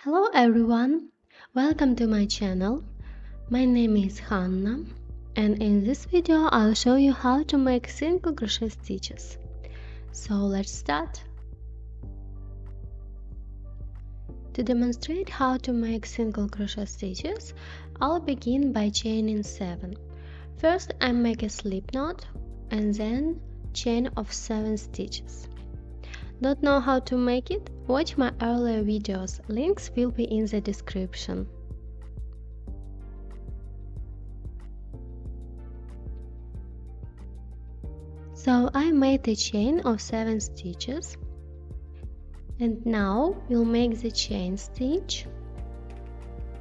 Hello everyone, welcome to my channel. My name is Hanna and in this video I'll show you how to make single crochet stitches. So let's start. To demonstrate how to make single crochet stitches, I'll begin by chaining 7. First I make a slip knot and then chain of 7 stitches. Don't know how to make it? Watch my earlier videos, links will be in the description. So I made a chain of 7 stitches and now we'll make the chain stitch,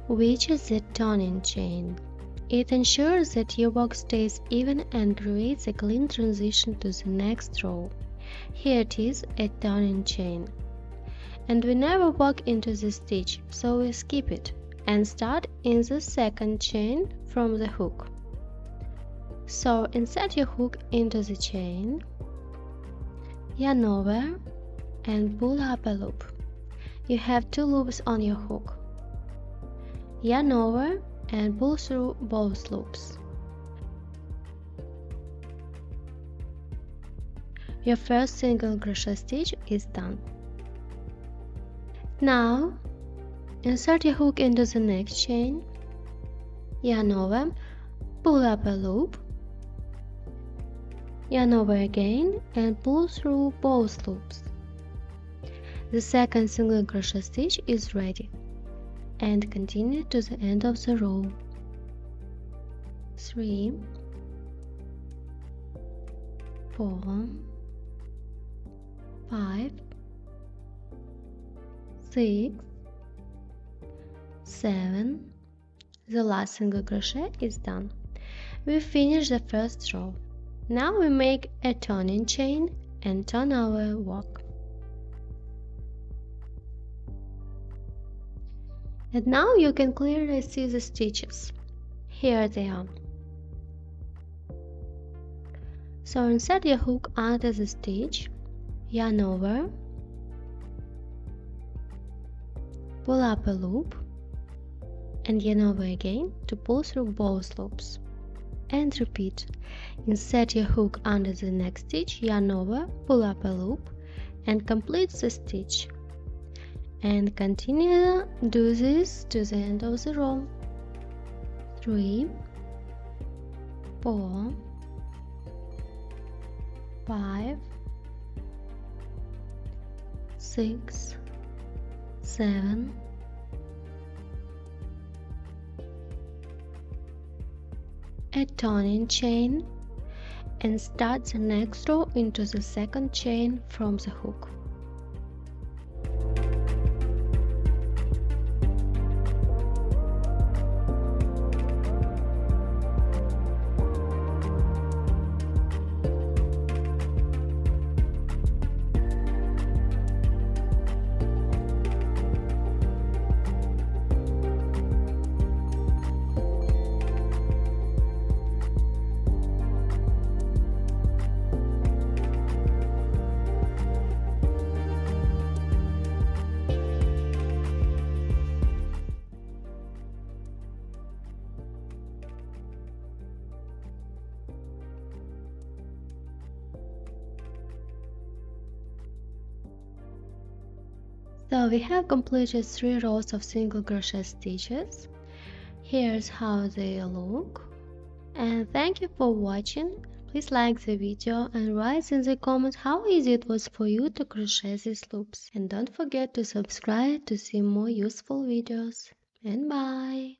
which is the turning chain. It ensures that your work stays even and creates a clean transition to the next row. Here it is, a turning chain. And we never work into the stitch, so we skip it and start in the second chain from the hook. So insert your hook into the chain, yarn over and pull up a loop. You have 2 loops on your hook. Yarn over and pull through both loops. Your first single crochet stitch is done. Now insert your hook into the next chain, yarn over, pull up a loop, yarn over again and pull through both loops. The second single crochet stitch is ready and continue to the end of the row. 3, 4, 5, 6, 7. The last single crochet is done. We finished the first row. Now we make a turning chain and turn our work. And now you can clearly see the stitches. Here they are. So insert your hook under the stitch, yarn over, pull up a loop and yarn over again to pull through both loops. And repeat. Insert your hook under the next stitch, yarn over, pull up a loop and complete the stitch. And continue do this to the end of the row. 3, 4, 5, 6, 7, 8. A turning chain and start the next row into the second chain from the hook. So we have completed 3 rows of single crochet stitches. Here's how they look. And thank you for watching. Please like the video and write in the comments how easy it was for you to crochet these loops. And don't forget to subscribe to see more useful videos. And bye!